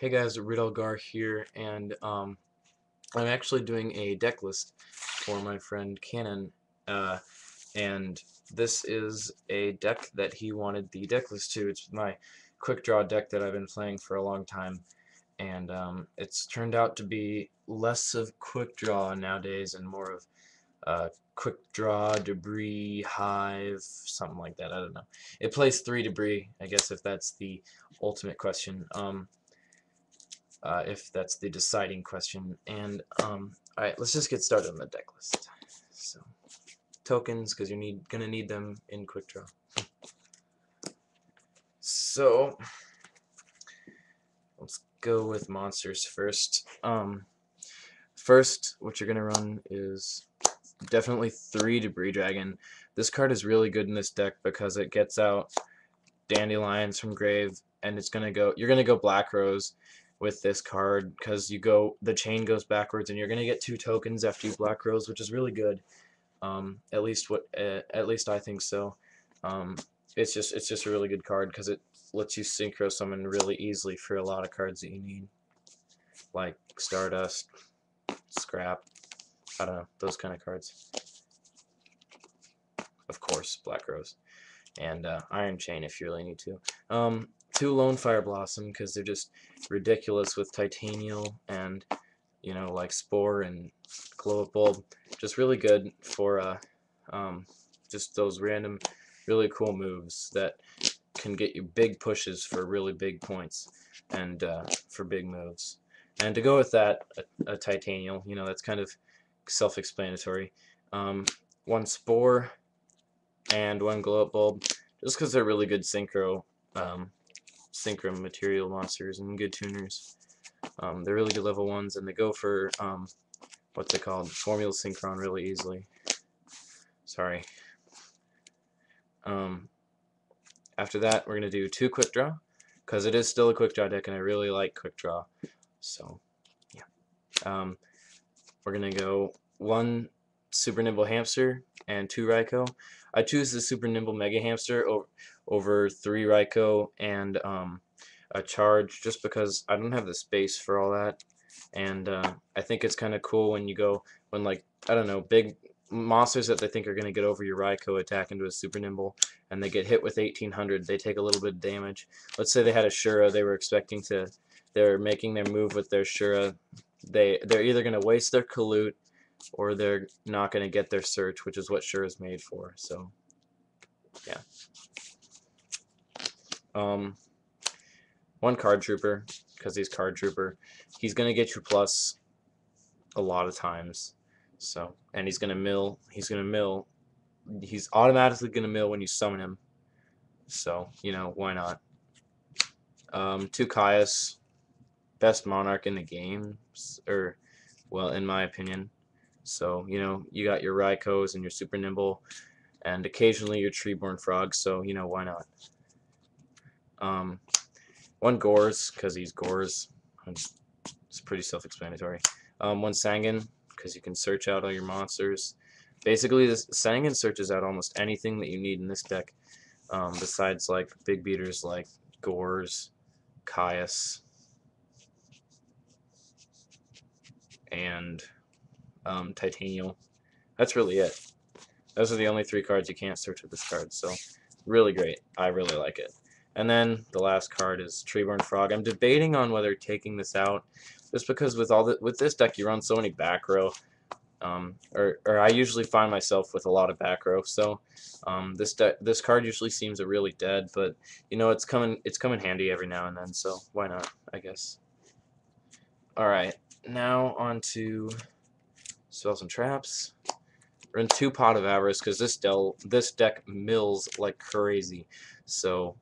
Hey guys, Ridalgar here, and I'm actually doing a deck list for my friend Cannon, uh, and this is a deck that he wanted the deck list to. It's my quick draw deck that I've been playing for a long time, and it's turned out to be less of quick draw nowadays and more of quick draw, debris, hive, something like that. I don't know. It plays 3 debris, I guess, if that's the ultimate question. If that's the deciding question. And alright, let's just get started on the deck list. So tokens, because you're gonna need them in quick draw. So let's go with monsters first. First, what you're gonna run is definitely 3 Debris Dragon. This card is really good in this deck because it gets out Dandelions from grave, and you're gonna go Black Rose with this card because the chain goes backwards, and you're gonna get 2 tokens after you Black Rose, which is really good. At least I think so. It's just a really good card because it lets you synchro summon really easily for a lot of cards that you need, like Stardust, Scrap. I don't know, those kind of cards. Of course, Black Rose. And Iron Chain if you really need to. 2 Lone Fire Blossom because they're just ridiculous with Titanial and like Spore and Glow Up Bulb. Just really good for just those random really cool moves that can get you big pushes for really big points and for big moves. And to go with that, a Titanial, that's kind of self-explanatory. 1 Spore and 1 Glow Up Bulb, just because they're really good synchro material monsters and good tuners. They're really good level 1s, and they go for what's it called? Formula Synchron really easily. Sorry. After that, we're gonna do 2 Quick Draw, because it is still a Quick Draw deck, and I really like Quick Draw. So yeah. We're gonna go 1 Super Nimble Hamster and 2 Raikou. I choose the Super Nimble Mega Hamster over 3 Raikou and a Charge, just because I don't have the space for all that. And I think it's kind of cool when like, I don't know, big monsters that they think are going to get over your Raikou attack into a Super Nimble, and they get hit with 1800, they take a little bit of damage. Let's say they had a Shura, they're making their move with their Shura. They're either going to waste their Kalut, or they're not going to get their search, which is what Shura is made for. So yeah. 1 Card Trooper, because he's Card Trooper. He's going to get you plus a lot of times. So, and he's going to mill. He's automatically going to mill when you summon him. So, why not? 2 Caius, best Monarch in the game, or, well, in my opinion. So, you got your Raikous and your Super Nimble, and occasionally your Treeborn Frog, so, why not? 1 Gores, because he's Gores. It's pretty self-explanatory. 1 Sangan, because you can search out all your monsters. Basically, this Sangan searches out almost anything that you need in this deck, besides like big beaters like Gores, Caius, and Titanial. That's really it. Those are the only 3 cards you can't search with this card, so really great. I really like it. And then the last card is Treeborn Frog. I'm debating on whether taking this out, just because with this deck you run so many back row, or I usually find myself with a lot of back row. So this card usually seems really dead, but it's coming handy every now and then. So why not? I guess. All right, now on to Spells and Traps. Run 2 Pot of Avarice because this deck mills like crazy. So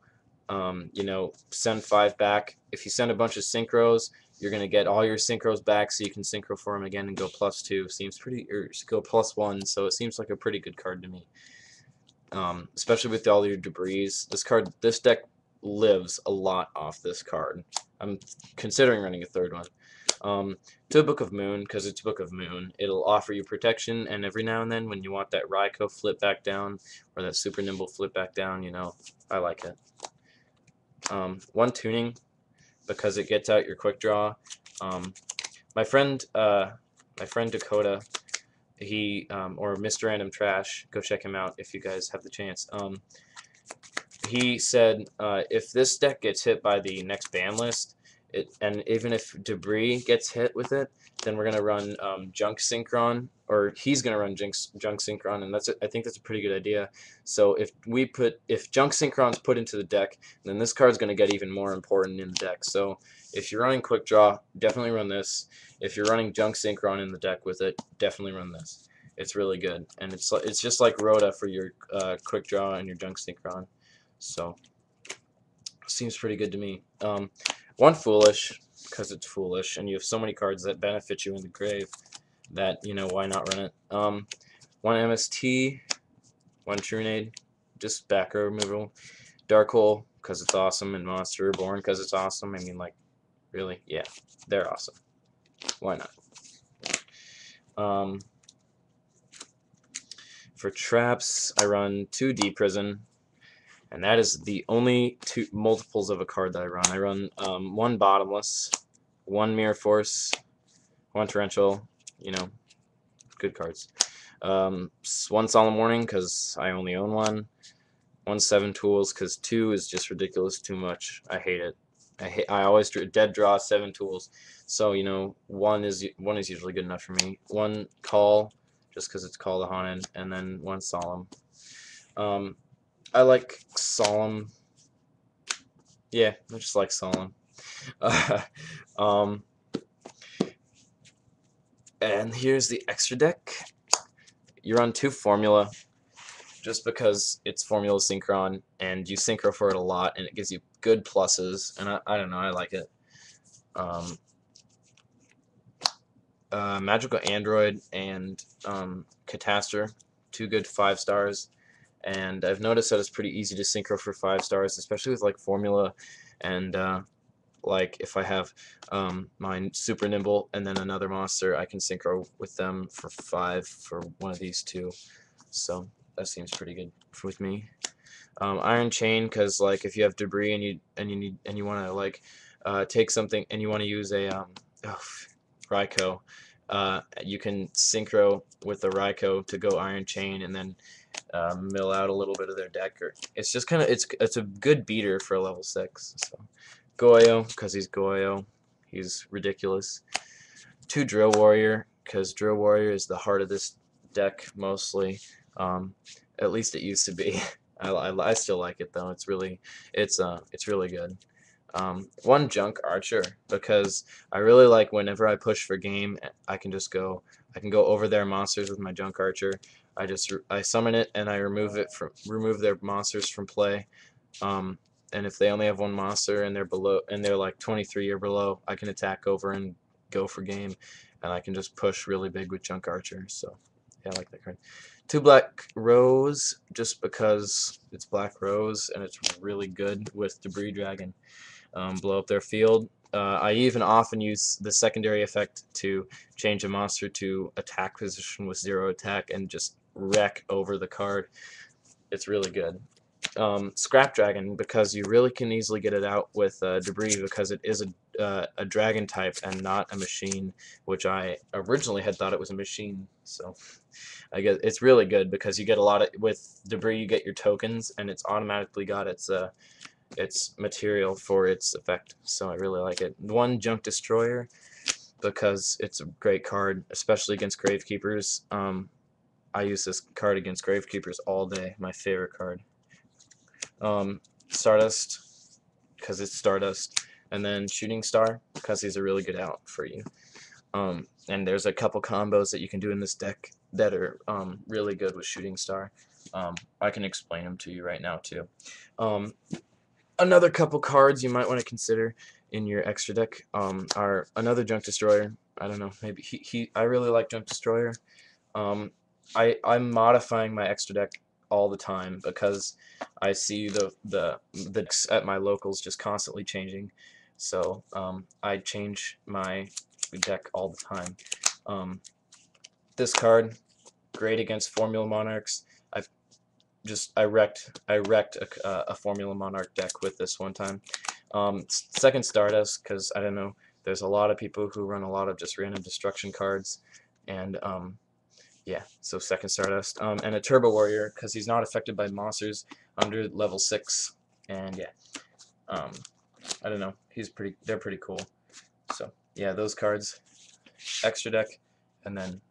send 5 back. If you send a bunch of synchros, you're gonna get all your synchros back, so you can synchro for them again and go +2. Go +1. So it seems like a pretty good card to me. Especially with all your debris. This deck lives a lot off this card. I'm considering running a 3rd one. To Book of Moon, because it's Book of Moon. It'll offer you protection, and every now and then when you want that Raikou flip back down, or that Super Nimble flip back down, I like it. 1 Tuning, because it gets out your quick draw. My friend Dakota, he or mrrandomtrash, go check him out if you guys have the chance. He said if this deck gets hit by the next ban list, and even if debris gets hit with it, then we're gonna run junk synchron, or he's gonna run junk synchron, and I think that's a pretty good idea. So if junk synchron's put into the deck, then this card's gonna get even more important in the deck. So if you're running quick draw, definitely run this. If you're running junk synchron in the deck with it, definitely run this. It's really good, and it's just like Rhoda for your quick draw and your junk synchron. So seems pretty good to me. One foolish, because it's foolish, and you have so many cards that benefit you in the grave that, you know, why not run it? One MST, one Trunade, just back row removal. Dark Hole, because it's awesome, and Monster Reborn, because it's awesome. I mean, like, really? Yeah, they're awesome. Why not? For traps, I run 2 D Prison, and that is the only 2 multiples of a card that I run. I run 1 Bottomless, 1 Mirror Force, 1 Torrential, you know, good cards. 1 Solemn Warning, because I only own 1. 1 7 Tools, because 2 is just ridiculous too much. I hate it. I always dead draw 7 tools. So, you know, 1 is usually good enough for me. 1 Call, just because it's Call the Haunted, and then 1 Solemn. I like Solemn. Yeah, I just like Solemn. And here's the extra deck. You run 2 Formula, just because it's Formula Synchron, and you synchro for it a lot, and it gives you good pluses, and I don't know, I like it. Magical Android and Catastor, 2 good 5 stars, and I've noticed that it's pretty easy to synchro for 5 stars, especially with like Formula, and like if I have mine Super Nimble and then another monster, I can synchro with them for 5 for one of these 2, so that seems pretty good with me. Iron Chain, because like if you have debris and you want to like take something and you want to use a Raikou, you can synchro with the Raikou to go Iron Chain and then mill out a little bit of their deck. Or it's just kind of it's a good beater for a level 6. So Goyo, because he's Goyo, he's ridiculous. 2 Drill Warrior, because Drill Warrior is the heart of this deck mostly. At least it used to be. I still like it though. It's really good. 1 Junk Archer, because I really like whenever I push for game, I can go over their monsters with my Junk Archer. I summon it and I remove their monsters from play. And if they only have 1 monster and they're like 23 or below, I can attack over and go for game, and I can just push really big with Junk Archer. So yeah, I like that card. 2 Black Rose, just because it's Black Rose and it's really good with Debris Dragon. Blow up their field. I even often use the secondary effect to change a monster to attack position with 0 attack and just wreck over the card. It's really good. Scrap Dragon, because you really can easily get it out with Debris, because it is a dragon type and not a machine, which I originally had thought it was a machine. So I guess it's really good because you get a lot of, with Debris you get your tokens and it's automatically got its material for its effect. So I really like it. 1 Junk Destroyer, because it's a great card, especially against Gravekeepers. I use this card against Gravekeepers all day. My favorite card. Stardust, because it's Stardust, and then Shooting Star, because he's a really good out for you. And there's a couple combos that you can do in this deck that are really good with Shooting Star. I can explain them to you right now too. Another couple cards you might want to consider in your extra deck are another Junk Destroyer. I don't know, maybe I really like Junk Destroyer. I'm modifying my extra deck all the time because I see the decks at my locals just constantly changing. So I change my deck all the time. This card, great against Formula Monarchs. I wrecked a Formula Monarch deck with this one time. Second Stardust, because I don't know, there's a lot of people who run a lot of just random destruction cards, and yeah, so second Stardust, and a Turbo Warrior, because he's not affected by monsters under level 6, and yeah, I don't know, they're pretty cool. So yeah, those cards, extra deck, and then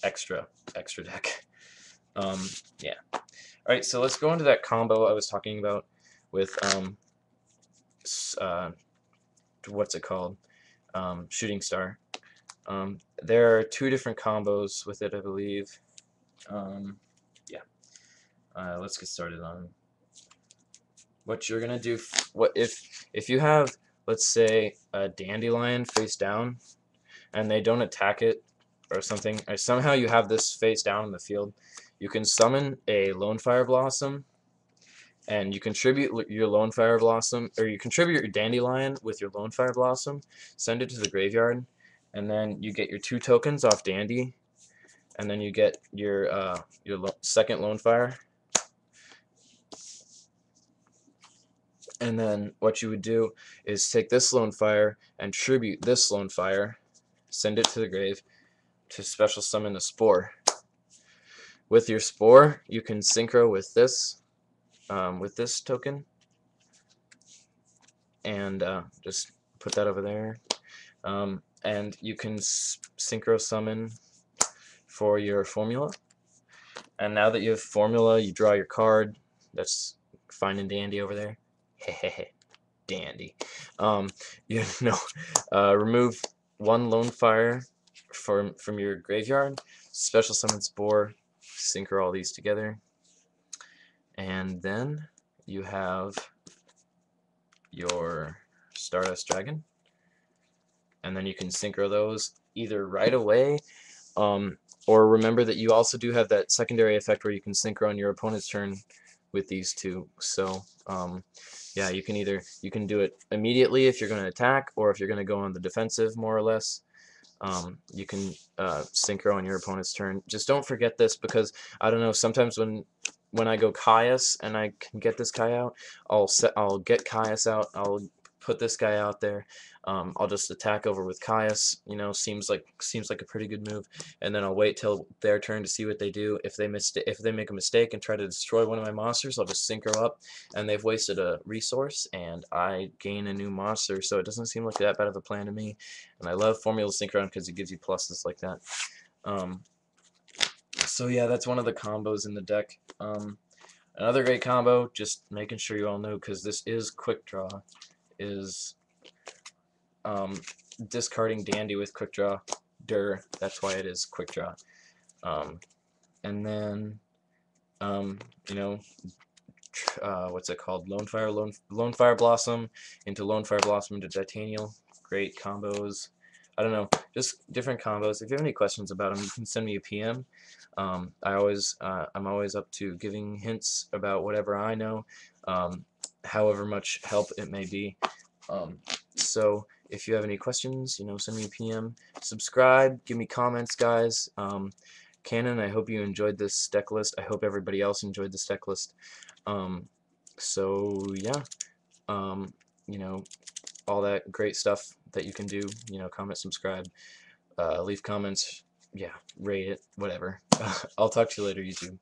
extra deck. Yeah. All right, so let's go into that combo I was talking about with what's it called? Shooting Star. There are 2 different combos with it, I believe. Yeah. Let's get started on what you're gonna do. What if you have, let's say, a dandelion face down, and they don't attack it or something, or somehow you have this face down in the field, you can summon a Lone Fire Blossom, and you contribute your Lone Fire Blossom, or you contribute your Dandelion with your Lone Fire Blossom, send it to the graveyard, and then you get your 2 tokens off Dandy, and then you get your second Lone Fire. And then what you would do is take this Lone Fire and tribute this Lone Fire, send it to the grave to special summon a Spore. With your Spore, you can synchro with this token, and just put that over there. And you can synchro summon for your formula. And now that you have formula, you draw your card. That's fine and dandy over there. Hehehe, dandy. You know, remove 1 Lone Fire from your graveyard. Special summon Spore. Synchro all these together. And then you have your Stardust Dragon. And then you can synchro those either right away, or remember that you also do have that secondary effect where you can synchro on your opponent's turn with these 2. So yeah, you can do it immediately if you're going to attack, or if you're going to go on the defensive more or less. You can synchro on your opponent's turn. Just don't forget this, because I don't know, sometimes when I go Caius and I can get this guy out, I'll get Caius out, I'll put this guy out there, I'll just attack over with Caius, you know, seems like a pretty good move, and then I'll wait till their turn to see what they do. If they make a mistake and try to destroy one of my monsters, I'll just synchro up, and they've wasted a resource, and I gain a new monster, so it doesn't seem like that bad of a plan to me, and I love Formula Synchron because it gives you pluses like that. So yeah, that's one of the combos in the deck. Another great combo, just making sure you all know, because this is quick draw, is discarding Dandy with quick draw. That's why it is quick draw. And then you know, what's it called? Lone Fire Blossom into Lone Fire Blossom into Titanial. Great combos. I don't know, just different combos. If you have any questions about them, you can send me a PM. I'm always up to giving hints about whatever I know, however much help it may be. So if you have any questions, you know, send me a PM. Subscribe, give me comments, guys. Canon, I hope you enjoyed this deck list. I hope everybody else enjoyed this deck list. So yeah, you know, all that great stuff that you can do. You know, comment, subscribe, leave comments. Yeah, rate it, whatever. I'll talk to you later, YouTube.